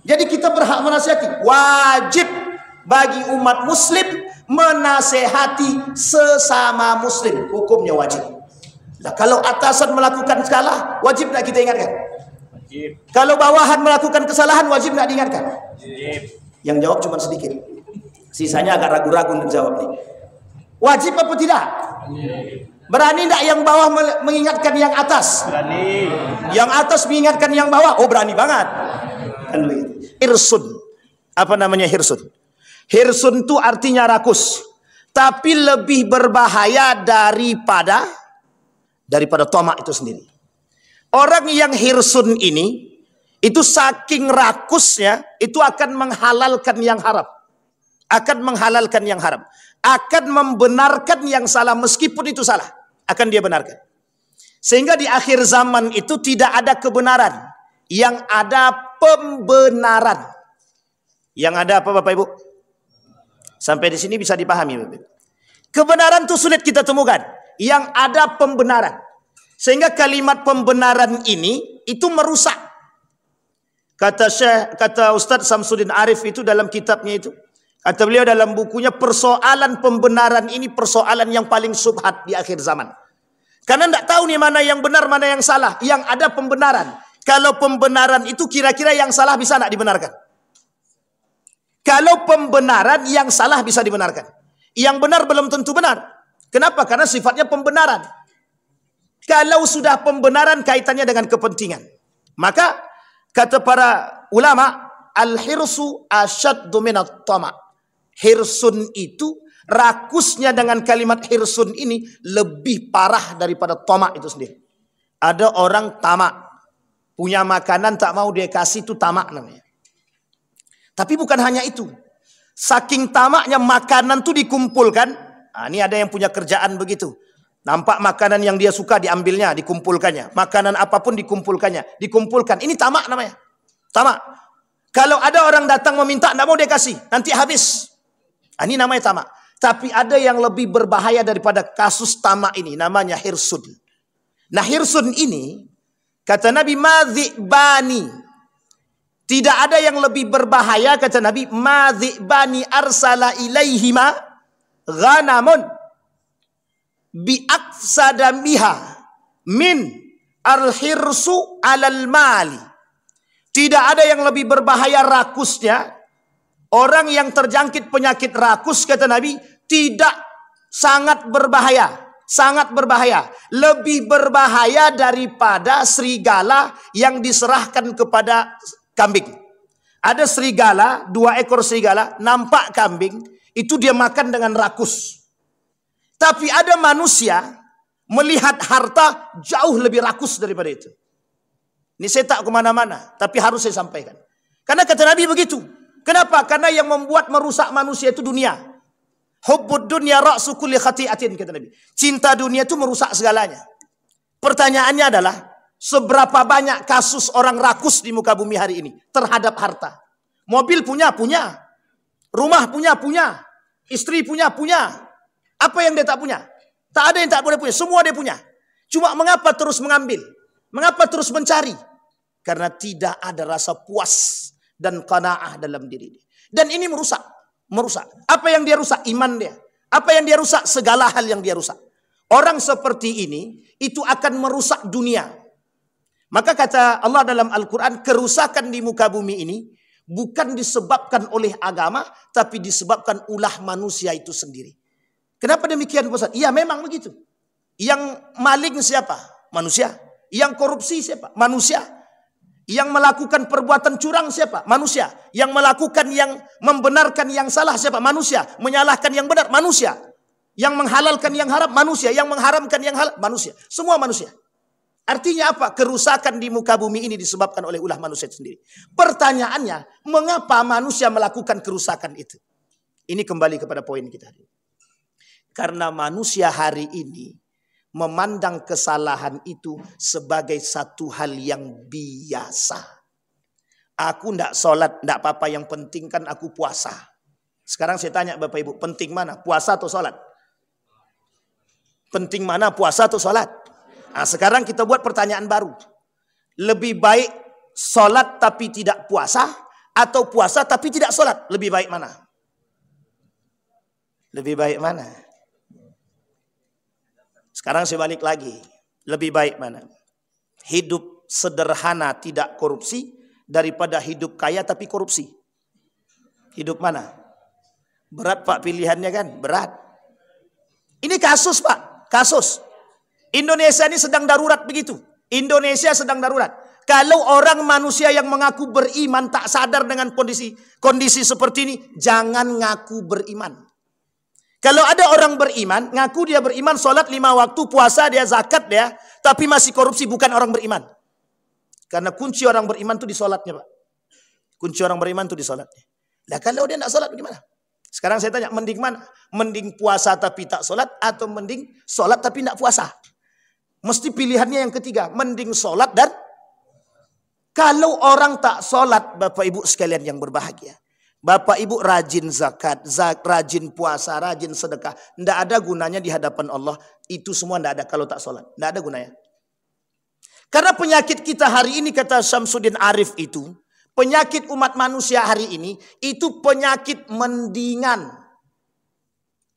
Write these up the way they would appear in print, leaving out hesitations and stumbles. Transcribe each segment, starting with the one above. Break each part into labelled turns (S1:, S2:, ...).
S1: Jadi kita berhak menasihati. Wajib bagi umat muslim menasehati sesama muslim. Hukumnya wajib. Nah, kalau atasan melakukan salah, wajib tak kita ingatkan? Wajib. Kalau bawahan melakukan kesalahan, wajib tak diingatkan? Wajib. Yang jawab cuma sedikit. Sisanya agak ragu-ragu untuk jawab nih. Wajib apa tidak? Wajib. Berani tidak yang bawah mengingatkan yang atas? Berani. Yang atas mengingatkan yang bawah? Oh, berani banget. Kan begitu. Hirsun. Apa namanya hirsun? Hirsun itu artinya rakus. Tapi lebih berbahaya daripada tomak itu sendiri. Orang yang hirsun ini, itu saking rakusnya, itu akan menghalalkan yang haram. Akan menghalalkan yang haram. Akan membenarkan yang salah meskipun itu salah. Akan dia benarkan. Sehingga di akhir zaman itu tidak ada kebenaran. Yang ada pembenaran. Yang ada apa Bapak Ibu? Sampai di sini bisa dipahami Bapak Ibu. Kebenaran itu sulit kita temukan. Yang ada pembenaran. Sehingga kalimat pembenaran ini itu merusak. Kata Ustadz Samsudin Arif itu dalam kitabnya itu. Kata beliau dalam bukunya, persoalan pembenaran ini persoalan yang paling subhat di akhir zaman. Karena tidak tahu nih mana yang benar, mana yang salah. Yang ada pembenaran. Kalau pembenaran itu kira-kira yang salah bisa tidak dibenarkan? Kalau pembenaran yang salah bisa dibenarkan. Yang benar belum tentu benar. Kenapa? Karena sifatnya pembenaran. Kalau sudah pembenaran kaitannya dengan kepentingan. Maka kata para ulama, al-hirsu asyaddu minat tama'. Hirsun itu, rakusnya dengan kalimat hirsun ini lebih parah daripada tamak itu sendiri. Ada orang tamak, punya makanan tak mau dia kasih, itu tamak namanya. Tapi bukan hanya itu. Saking tamaknya makanan itu dikumpulkan. Nah, ini ada yang punya kerjaan begitu. Nampak makanan yang dia suka diambilnya, dikumpulkannya. Makanan apapun dikumpulkannya. Dikumpulkan. Ini tamak namanya. Tamak. Kalau ada orang datang meminta, tidak mau dia kasih. Nanti habis. Ini namanya tamak. Tapi ada yang lebih berbahaya daripada kasus tamak ini. Namanya hirsun. Nah hirsun ini, kata Nabi, madhi'bani. Tidak ada yang lebih berbahaya, kata Nabi, madhi'bani arsala ilaihima ghanamun bi'aksada biha min al-hirsu alal mali. Tidak ada yang lebih berbahaya rakusnya. Orang yang terjangkit penyakit rakus, kata Nabi, tidak sangat berbahaya. Sangat berbahaya. Lebih berbahaya daripada serigala yang diserahkan kepada kambing. Ada serigala, 2 ekor serigala, nampak kambing, itu dia makan dengan rakus. Tapi ada manusia melihat harta jauh lebih rakus daripada itu. Ini saya tak kemana-mana, tapi harus saya sampaikan. Karena kata Nabi begitu. Kenapa? Karena yang membuat merusak manusia itu dunia. Hubbud dunya ra'su kulli khati'atin, kata Nabi. Cinta dunia itu merusak segalanya. Pertanyaannya adalah, seberapa banyak kasus orang rakus di muka bumi hari ini terhadap harta? Mobil punya. Rumah punya. Istri punya. Apa yang dia tak punya? Tak ada yang tak boleh punya. Semua dia punya. Cuma mengapa terus mengambil? Mengapa terus mencari? Karena tidak ada rasa puas dan qanaah dalam diri dia. Dan ini merusak. Apa yang dia rusak? Iman dia. Apa yang dia rusak? Segala hal yang dia rusak. Orang seperti ini, itu akan merusak dunia. Maka kata Allah dalam Al-Quran, kerusakan di muka bumi ini, bukan disebabkan oleh agama, tapi disebabkan ulah manusia itu sendiri. Kenapa demikian Ustaz? Iya memang begitu. Yang maling siapa? Manusia. Yang korupsi siapa? Manusia. Yang melakukan perbuatan curang siapa? Manusia. Yang melakukan yang membenarkan yang salah siapa? Manusia. Menyalahkan yang benar? Manusia. Yang menghalalkan yang haram? Manusia. Yang mengharamkan yang halal? Manusia. Semua manusia. Artinya apa? Kerusakan di muka bumi ini disebabkan oleh ulah manusia sendiri. Pertanyaannya, mengapa manusia melakukan kerusakan itu? Ini kembali kepada poin kita. Karena manusia hari ini memandang kesalahan itu sebagai satu hal yang biasa. Aku tidak sholat, tidak apa-apa, yang penting kan aku puasa. Sekarang saya tanya Bapak Ibu, penting mana? Puasa atau sholat? Penting mana? Puasa atau sholat? Nah, sekarang kita buat pertanyaan baru. Lebih baik sholat tapi tidak puasa, atau puasa tapi tidak sholat? Lebih baik mana? Lebih baik mana? Sekarang saya balik lagi. Lebih baik mana? Hidup sederhana tidak korupsi daripada hidup kaya tapi korupsi. Hidup mana? Berat Pak pilihannya kan? Berat. Ini kasus Pak. Kasus. Indonesia ini sedang darurat begitu. Indonesia sedang darurat. Kalau orang manusia yang mengaku beriman tak sadar dengan kondisi seperti ini, jangan ngaku beriman. Kalau ada orang beriman, ngaku dia beriman, sholat 5 waktu, puasa dia, zakat dia, tapi masih korupsi, bukan orang beriman. Karena kunci orang beriman itu di sholatnya Pak. Kunci orang beriman itu di sholatnya. Lah kalau dia tidak sholat bagaimana? Sekarang saya tanya, mending mana? Mending puasa tapi tak sholat, atau mending sholat tapi tidak puasa? Mesti pilihannya yang ketiga, mending sholat dan kalau orang tak sholat, Bapak Ibu sekalian yang berbahagia. Bapak Ibu rajin zakat, rajin puasa, rajin sedekah. Tidak ada gunanya di hadapan Allah. Itu semua tidak ada kalau tak sholat. Tidak ada gunanya. Karena penyakit kita hari ini, kata Syamsuddin Arif itu, penyakit umat manusia hari ini, itu penyakit mendingan.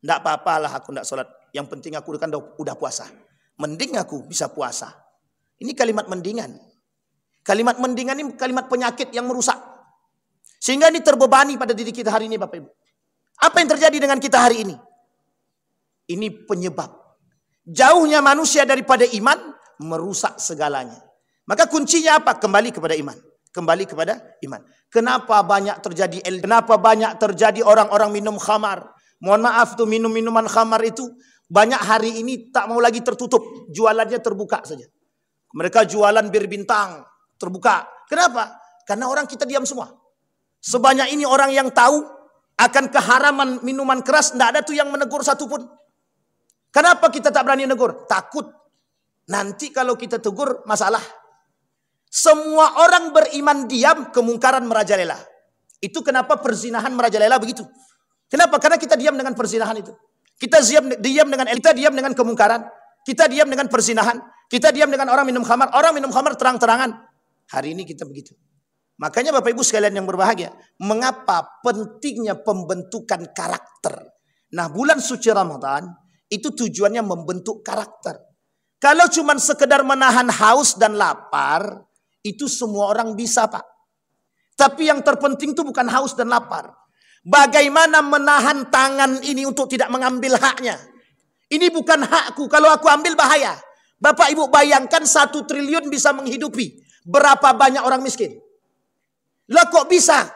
S1: Tidak apa-apalah aku tidak sholat. Yang penting aku kan udah puasa. Mending aku bisa puasa. Ini kalimat mendingan. Kalimat mendingan ini kalimat penyakit yang merusak. Sehingga ini terbebani pada diri kita hari ini Bapak Ibu. Apa yang terjadi dengan kita hari ini? Ini penyebab. Jauhnya manusia daripada iman merusak segalanya. Maka kuncinya apa? Kembali kepada iman. Kembali kepada iman. Kenapa banyak terjadi orang-orang minum khamar? Mohon maaf tuh minum-minuman khamar itu banyak hari ini tak mau lagi tertutup. Jualannya terbuka saja. Mereka jualan bir bintang. Terbuka. Kenapa? Karena orang kita diam semua. Sebanyak ini orang yang tahu akan keharaman minuman keras, tidak ada tuh yang menegur satupun. Kenapa kita tak berani menegur? Takut. Nanti kalau kita tegur masalah. Semua orang beriman diam, kemungkaran merajalela. Itu kenapa perzinahan merajalela begitu. Kenapa? Karena kita diam dengan perzinahan itu. Kita diam dengan kemungkaran. Kita diam dengan perzinahan. Kita diam dengan orang minum khamar. Orang minum khamar terang-terangan. Hari ini kita begitu. Makanya Bapak Ibu sekalian yang berbahagia. Mengapa pentingnya pembentukan karakter? Nah, bulan suci Ramadan itu tujuannya membentuk karakter. Kalau cuma sekedar menahan haus dan lapar, itu semua orang bisa Pak. Tapi yang terpenting itu bukan haus dan lapar. Bagaimana menahan tangan ini untuk tidak mengambil haknya. Ini bukan hakku, kalau aku ambil bahaya. Bapak Ibu bayangkan 1 triliun bisa menghidupi berapa banyak orang miskin. Lah kok bisa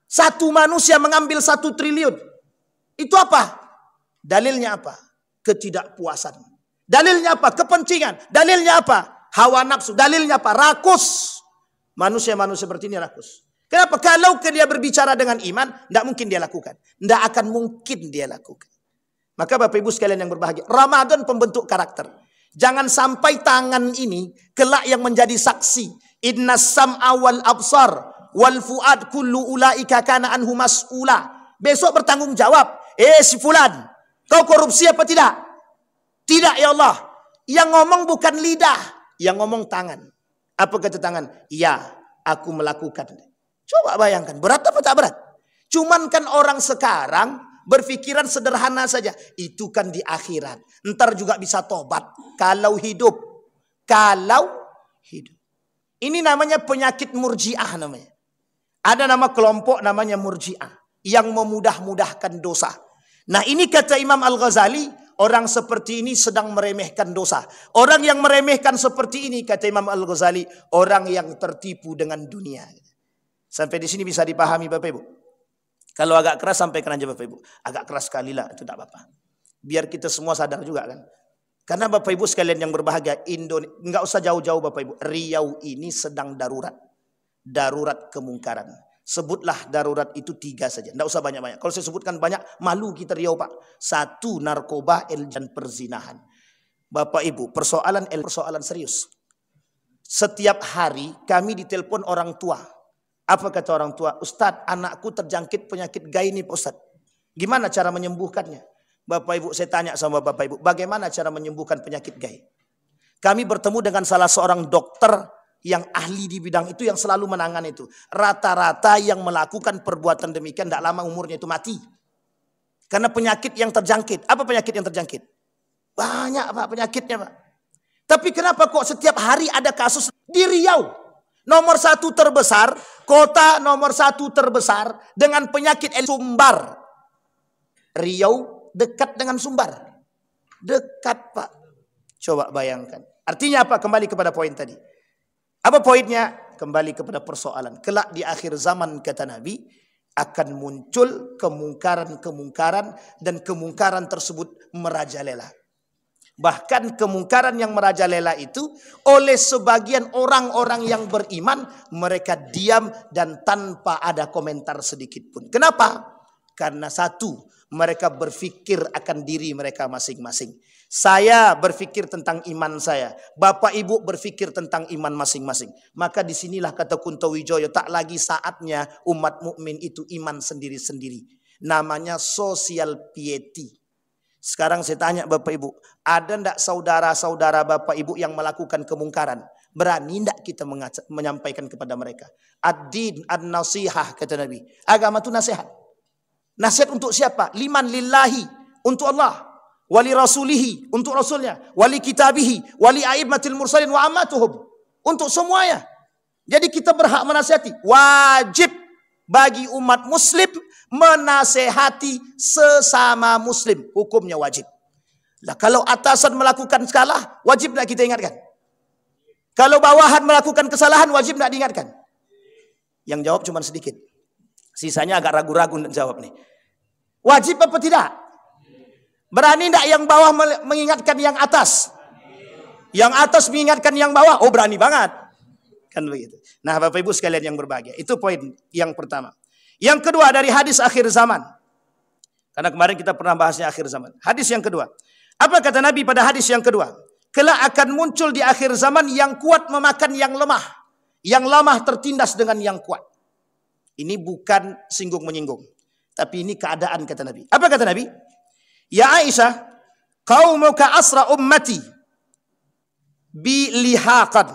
S1: satu manusia mengambil 1 triliun? Itu apa? Dalilnya apa? Ketidakpuasan. Dalilnya apa? Kepentingan. Dalilnya apa? Hawa nafsu. Dalilnya apa? Rakus. Manusia-manusia seperti ini rakus. Kenapa? Kalau dia berbicara dengan iman, tidak mungkin dia lakukan. Tidak akan mungkin dia lakukan. Maka Bapak Ibu sekalian yang berbahagia, Ramadan pembentuk karakter. Jangan sampai tangan ini kelak yang menjadi saksi. Innas sam'a wal absar wal fuad kullu ulaika kana anhu mas'ula. Besok bertanggung jawab. Si fulan, kau korupsi apa tidak? Tidak ya Allah. Yang ngomong bukan lidah, yang ngomong tangan. Apa kata tangan? Ya, aku melakukan. Coba bayangkan, berat apa tak berat? Cuman kan orang sekarang berpikiran sederhana saja. Itu kan di akhirat. Ntar juga bisa tobat. Kalau hidup. Ini namanya penyakit murjiah namanya. Ada nama kelompok namanya murjiah. Yang memudah-mudahkan dosa. Nah ini kata Imam Al-Ghazali. Orang seperti ini sedang meremehkan dosa. Orang yang meremehkan seperti ini kata Imam Al-Ghazali. Orang yang tertipu dengan dunia. Sampai di sini bisa dipahami Bapak Ibu. Kalau agak keras sampaikan aja Bapak Ibu. Agak keras sekali lah, itu tidak apa-apa. Biar kita semua sadar juga kan. Karena Bapak Ibu sekalian yang berbahagia, nggak usah jauh-jauh Bapak Ibu. Riau ini sedang darurat. Darurat kemungkaran. Sebutlah darurat itu 3 saja. Nggak usah banyak-banyak. Kalau saya sebutkan banyak, malu kita Riau Pak. 1, narkoba, dan perzinahan. Bapak Ibu, persoalan serius. Setiap hari kami ditelepon orang tua. Apa kata orang tua? Ustadz, anakku terjangkit penyakit gay nih Pak Ustadz. Gimana cara menyembuhkannya? Bapak Ibu, saya tanya sama Bapak Ibu, bagaimana cara menyembuhkan penyakit gay? Kami bertemu dengan salah seorang dokter yang ahli di bidang itu yang selalu menangani itu. Rata-rata yang melakukan perbuatan demikian tidak lama umurnya itu mati. Karena penyakit yang terjangkit. Apa penyakit yang terjangkit? Banyak Pak penyakitnya Pak. Tapi kenapa kok setiap hari ada kasus di Riau? Nomor 1 terbesar, kota nomor 1 terbesar dengan penyakit Sumbar. Riau dekat dengan Sumbar. Dekat Pak. Coba bayangkan. Artinya apa? Kembali kepada poin tadi. Apa poinnya? Kembali kepada persoalan. Kelak di akhir zaman kata Nabi akan muncul kemungkaran-kemungkaran dan kemungkaran tersebut merajalela. Bahkan kemungkaran yang merajalela itu oleh sebagian orang-orang yang beriman mereka diam dan tanpa ada komentar sedikit pun. Kenapa? Karena satu, mereka berpikir akan diri mereka masing-masing. Saya berpikir tentang iman saya. Bapak Ibu berpikir tentang iman masing-masing. Maka disinilah kata Kunto Wijoyo, tak lagi saatnya umat mukmin itu iman sendiri-sendiri. Namanya social piety. Sekarang saya tanya Bapak Ibu, ada enggak saudara-saudara Bapak Ibu yang melakukan kemungkaran? Berani enggak kita menyampaikan kepada mereka? Ad-din an-nasihah kata Nabi. Agama itu nasihat. Nasihat untuk siapa? Liman lillahi, untuk Allah. Wali rasulihi, untuk rasulnya. Wali kitabihi, wali a'immatil mursalin wa ammatuhum. Untuk semuanya. Jadi kita berhak menasihati. Wajib bagi umat muslim menasehati sesama muslim. Hukumnya wajib. Lah kalau atasan melakukan salah, wajib tidak kita ingatkan? Kalau bawahan melakukan kesalahan, wajib tidak diingatkan? Yang jawab cuma sedikit. Sisanya agak ragu-ragu untuk jawab nih. Wajib apa tidak? Berani tidak yang bawah mengingatkan yang atas? Yang atas mengingatkan yang bawah? Oh berani banget. Kan begitu. Nah Bapak Ibu sekalian yang berbahagia. Itu poin yang pertama. Yang kedua dari hadis akhir zaman. Karena kemarin kita pernah bahasnya akhir zaman. Hadis yang kedua. Apa kata Nabi pada hadis yang kedua? Kelak akan muncul di akhir zaman yang kuat memakan yang lemah. Yang lemah tertindas dengan yang kuat. Ini bukan singgung menyinggung. Tapi ini keadaan kata Nabi. Apa kata Nabi? Ya Aisyah, qaumuka asra ummati bi lihaqan.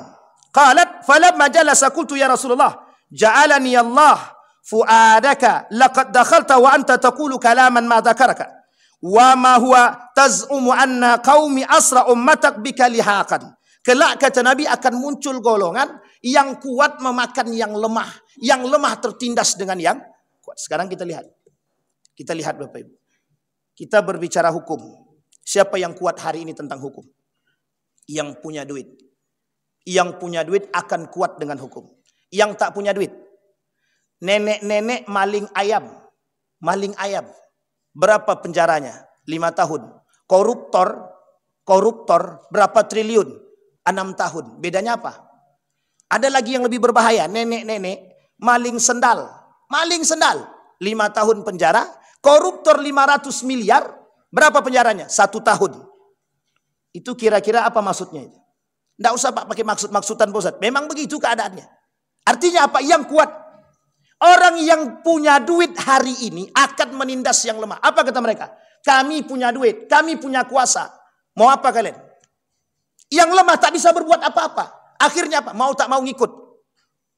S1: Qalat falamma jalasa qultu ya Rasulullah, ja'alani Allah fuadaka laqad dakhalta wa anta taqulu kalaman ma dzakaraka wa ma huwa taz'umu anna qaumi asra ummatak bika lihaqan. Kelak kata Nabi akan muncul golongan yang kuat memakan yang lemah tertindas dengan yang kuat. Sekarang kita lihat. Kita lihat Bapak Ibu. Kita berbicara hukum. Siapa yang kuat hari ini tentang hukum? Yang punya duit. Yang punya duit akan kuat dengan hukum. Yang tak punya duit. Nenek-nenek maling ayam. Maling ayam. Berapa penjaranya? 5 tahun. Koruptor berapa triliun? 6 tahun. Bedanya apa? Ada lagi yang lebih berbahaya. Nenek-nenek maling sendal. Maling sendal. 5 tahun penjara. Koruptor 500 miliar. Berapa penjaranya? 1 tahun. Itu kira-kira apa maksudnya itu? Tidak usah Pak pakai maksud-maksudan Pak Ustaz. Memang begitu keadaannya. Artinya apa? Yang kuat. Orang yang punya duit hari ini akan menindas yang lemah. Apa kata mereka? Kami punya duit. Kami punya kuasa. Mau apa kalian? Yang lemah tak bisa berbuat apa-apa. Akhirnya apa? Mau tak mau ngikut.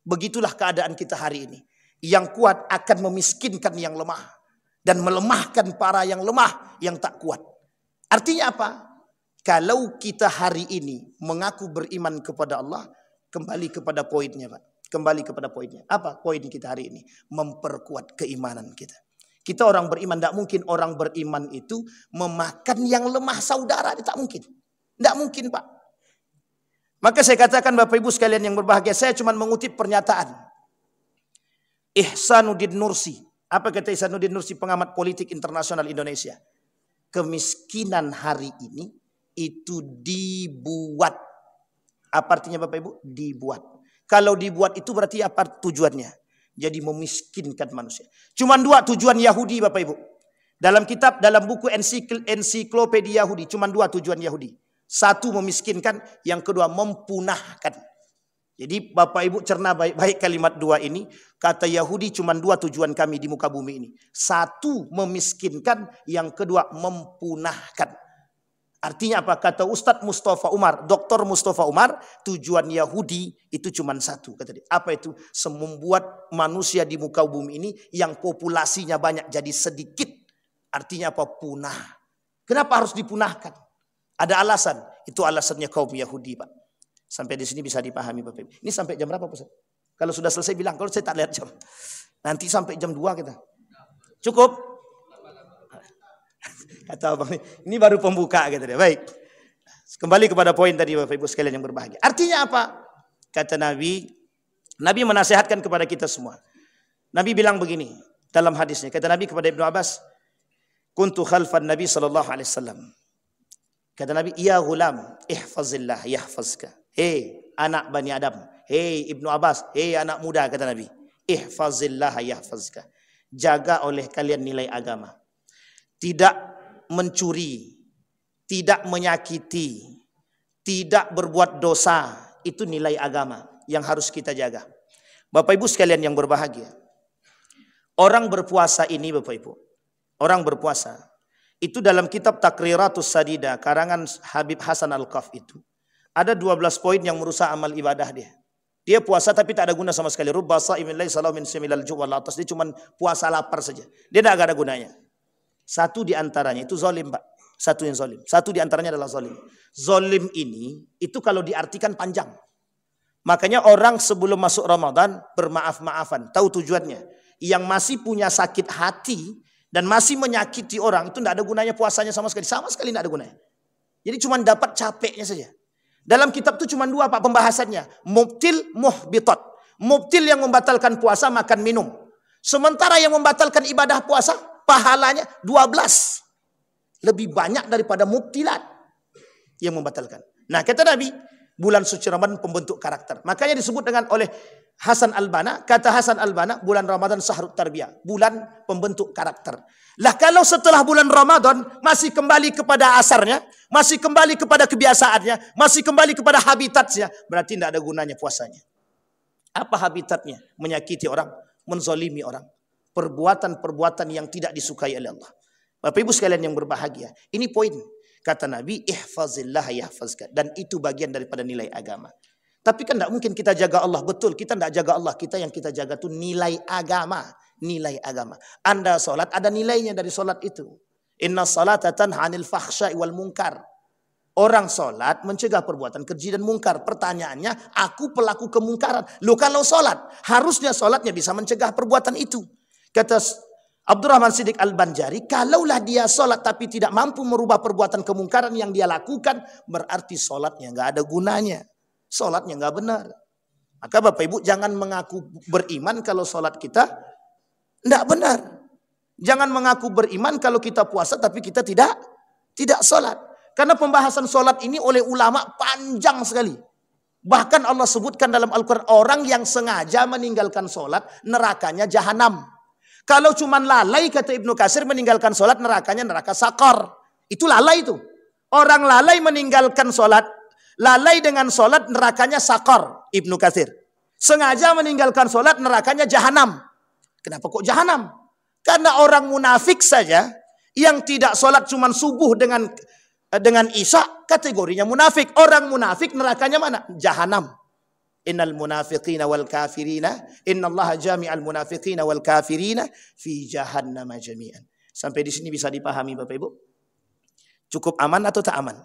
S1: Begitulah keadaan kita hari ini. Yang kuat akan memiskinkan yang lemah. Dan melemahkan para yang lemah, yang tak kuat. Artinya apa? Kalau kita hari ini mengaku beriman kepada Allah, kembali kepada poinnya Pak. Kembali kepada poinnya. Apa poin kita hari ini? Memperkuat keimanan kita. Kita orang beriman, tidak mungkin orang beriman itu memakan yang lemah saudara. Tak mungkin. Tidak mungkin Pak. Maka saya katakan Bapak Ibu sekalian yang berbahagia, saya cuma mengutip pernyataan Ihsanuddin Nursi. Apa kata Ihsanuddin Nursi, pengamat politik internasional Indonesia? Kemiskinan hari ini itu dibuat. Apa artinya Bapak Ibu? Dibuat. Kalau dibuat itu berarti apa tujuannya? Jadi memiskinkan manusia. Cuma 2 tujuan Yahudi Bapak Ibu. Dalam buku ensiklopedia Yahudi, cuma 2 tujuan Yahudi. 1 memiskinkan, yang kedua mempunahkan. Jadi Bapak Ibu cerna baik-baik kalimat 2 ini. Kata Yahudi cuma 2 tujuan kami di muka bumi ini. 1 memiskinkan, yang kedua mempunahkan. Artinya apa? Kata Ustadz Mustafa Umar, Dr. Mustafa Umar, tujuan Yahudi itu cuma satu. Kata dia. Apa itu? Membuat manusia di muka bumi ini yang populasinya banyak jadi sedikit. Artinya apa? Punah. Kenapa harus dipunahkan? Ada alasan. Itu alasannya kaum Yahudi, Pak. Sampai di sini bisa dipahami, Bapak Ibu. Ini sampai jam berapa, Pak? Kalau sudah selesai bilang, kalau saya tak lihat jam. Nanti sampai jam 2 kita. Cukup? Kata abang ini baru pembuka gitu deh. Baik. Kembali kepada poin tadi Bapak Ibu sekalian yang berbahagia. Artinya apa? Kata Nabi menasihatkan kepada kita semua. Nabi bilang begini dalam hadisnya. Kata Nabi kepada Ibnu Abbas, "Kuntu khalfan Nabi sallallahu alaihi wasallam." Kata Nabi, "Ya ghulam, ihfazillah yahfazka." Hei anak Bani Adam, hei Ibnu Abbas, hei anak muda kata Nabi, "Ihfazillah yahfazka." Jaga oleh kalian nilai agama. Tidak mencuri, tidak menyakiti, tidak berbuat dosa, itu nilai agama yang harus kita jaga. Bapak Ibu sekalian yang berbahagia, orang berpuasa ini Bapak Ibu, orang berpuasa itu dalam kitab Takriratus Sadida karangan Habib Hasan Al-Qaf itu ada 12 poin yang merusak amal ibadah dia. Dia puasa tapi tak ada guna sama sekali. Rubba sha'imin laisa lahu min similal ju' wal atas. Dia cuma puasa lapar saja. Dia tak ada gunanya. Satu di antaranya itu zalim, Pak. Satu yang zalim. Satu di antaranya adalah zalim. Zalim ini itu kalau diartikan panjang. Makanya orang sebelum masuk Ramadan bermaaf-maafan. Tahu tujuannya. Yang masih punya sakit hati dan masih menyakiti orang itu tidak ada gunanya puasanya sama sekali. Sama sekali tidak ada gunanya. Jadi cuma dapat capeknya saja. Dalam kitab itu cuma 2 Pak pembahasannya. Mubtil, muhbitat. Mubtil yang membatalkan puasa, makan minum. Sementara yang membatalkan ibadah puasa, pahalanya 12. Lebih banyak daripada mubtilat yang membatalkan. Nah kata Nabi, bulan suci Ramadan pembentuk karakter. Makanya disebut dengan oleh Hasan Al-Banna, kata Hasan Al-Banna, bulan Ramadan sahrut tarbiyah, bulan pembentuk karakter. Lah kalau setelah bulan Ramadan masih kembali kepada asarnya, masih kembali kepada kebiasaannya, masih kembali kepada habitatnya, berarti tidak ada gunanya puasanya. Apa habitatnya? Menyakiti orang, menzalimi orang. Perbuatan-perbuatan yang tidak disukai oleh Allah. Bapak Ibu sekalian yang berbahagia, ini poin. Kata Nabi, ihfazillah yahfazka. Dan itu bagian daripada nilai agama. Tapi kan tidak mungkin kita jaga Allah. Betul, kita tidak jaga Allah. Kita yang kita jaga itu nilai agama. Nilai agama. Anda sholat, ada nilainya dari sholat itu. Inna salata tanha 'anil fahsya'i wal munkar. Orang sholat mencegah perbuatan keji dan mungkar. Pertanyaannya, aku pelaku kemungkaran. Loh kalau sholat, harusnya sholatnya bisa mencegah perbuatan itu. Kata Abdurrahman Siddiq Al-Banjari, kalaulah dia sholat tapi tidak mampu merubah perbuatan kemungkaran yang dia lakukan, berarti sholatnya nggak ada gunanya. Sholatnya nggak benar. Maka Bapak Ibu jangan mengaku beriman kalau sholat kita tidak benar. Jangan mengaku beriman kalau kita puasa tapi kita tidak sholat. Karena pembahasan sholat ini oleh ulama panjang sekali. Bahkan Allah sebutkan dalam Al-Quran, orang yang sengaja meninggalkan sholat, nerakanya jahanam. Kalau cuma lalai, kata Ibnu Katsir, meninggalkan sholat, nerakanya neraka sakor. Itu lalai itu. Orang lalai meninggalkan sholat, lalai dengan sholat, nerakanya sakor. Ibnu Katsir. Sengaja meninggalkan sholat, nerakanya jahanam. Kenapa kok jahanam? Karena orang munafik saja, yang tidak sholat cuma subuh dengan isya, kategorinya munafik. Orang munafik nerakanya mana? Jahanam. Innal munafiqina wal kafirina, innallaha jami'al munafiqina wal kafirina fi jahannam jami'an. Sampai di sini bisa dipahami Bapak Ibu? Cukup aman atau tak aman?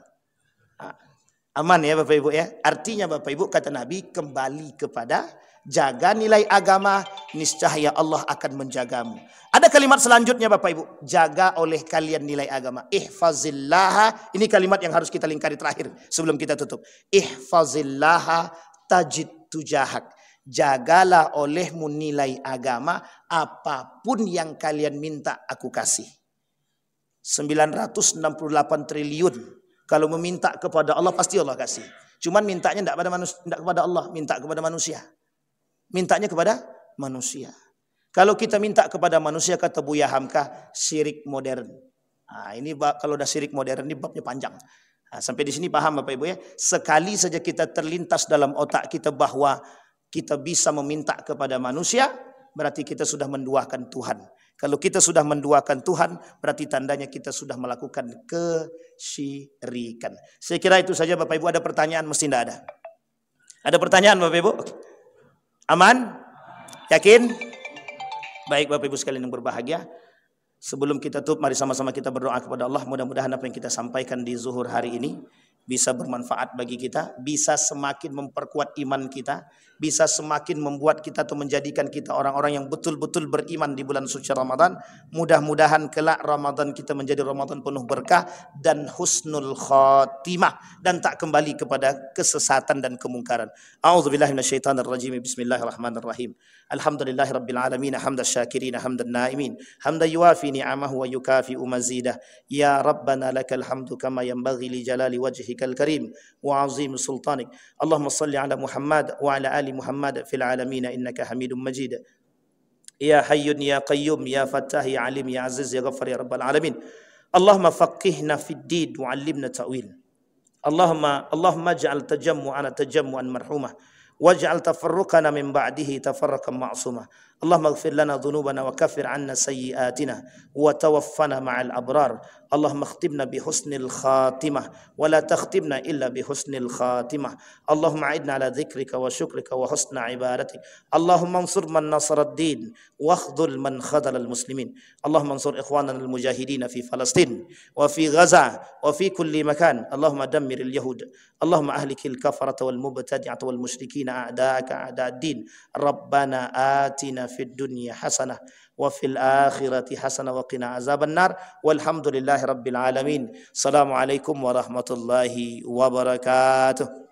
S1: Aman ya Bapak Ibu ya. Artinya Bapak Ibu kata Nabi, kembali kepada jaga nilai agama, niscaya Allah akan menjagamu. Ada kalimat selanjutnya Bapak Ibu, jaga oleh kalian nilai agama. Ihfazillah, ini kalimat yang harus kita lingkari terakhir sebelum kita tutup. Ihfazillah tajid tujahak. Jagalah olehmu nilai agama, apapun yang kalian minta aku kasih. 968 triliun. Kalau meminta kepada Allah pasti Allah kasih. Cuman mintanya tidak kepada Allah, minta kepada manusia. Mintanya kepada manusia. Kalau kita minta kepada manusia, kata Buya Hamka, syirik modern. Nah, ini kalau udah syirik modern ini babnya panjang. Nah, sampai di sini paham Bapak Ibu ya. Sekali saja kita terlintas dalam otak kita bahwa kita bisa meminta kepada manusia, berarti kita sudah menduakan Tuhan. Kalau kita sudah menduakan Tuhan, berarti tandanya kita sudah melakukan kesyirikan. Saya kira itu saja Bapak Ibu. Ada pertanyaan? Mesti tidak ada. Ada pertanyaan Bapak Ibu? Aman? Yakin? Baik Bapak Ibu sekalian yang berbahagia. Sebelum kita tutup, mari sama-sama kita berdoa kepada Allah. Mudah-mudahan apa yang kita sampaikan di zuhur hari ini bisa bermanfaat bagi kita, bisa semakin memperkuat iman kita, bisa semakin membuat kita atau menjadikan kita orang-orang yang betul-betul beriman di bulan suci Ramadan. Mudah-mudahan kelak Ramadan kita menjadi Ramadan penuh berkah dan husnul khatimah, dan tak kembali kepada kesesatan dan kemungkaran. A'udzubillahi minasyaitonirrajim. Bismillahirrahmanirrahim. Alhamdulillahirabbil alamin, hamdan syakirin, hamdan naimin, hamdan yuwafi ni'amahu wa yukafi'u mazidah. Ya Rabbana lakal hamdu kama yanbaghi li jalali wajhikal karim wa 'azim sultanik. Allahumma salli ala Muhammad wa ala ali Muhammad fil alamin innaka Hamidum Majid. Ya Hayyun ya Qayyum ya Fattah ya Alim ya Aziz ya Ghaffar ya Rabbal alamin. Allahumma faqihna fid din wa 'allimna ta'wil. Allahumma ij'al tajammu'ana tajammu'an marhumah waj'al tafarruqana min ba'dihi tafarruqan ma'sumah. Allahumma ighfir lana dhunubana wa kaffir 'anna sayyi'atina wa tawaffana ma'al abrar. Allahumma khtimna bi husnil khatimah wa la takhtimna illa bi husnil khatimah. Allahumma a'idna ala dhikrika wa syukrika wa husna ibadatik. Allahumma ansur man nasara ad-din wa akhdhul man khadhala al-muslimin. Allahumma ansur ikhwanana al-mujahidin fi Palestin wa fi Gaza wa fi kulli makan. Allahumma dammir al-yahud. Allahumma ahlikil kafarata wal mubtadi'ata wal musyrikin a'da'aka a'da'ad-din. Rabbana atina fid dunya hasanah wa fil akhirati hasanah wa qina azaban nar. Walhamdulillahi rabbil alamin. Assalamualaikum warahmatullahi wabarakatuh.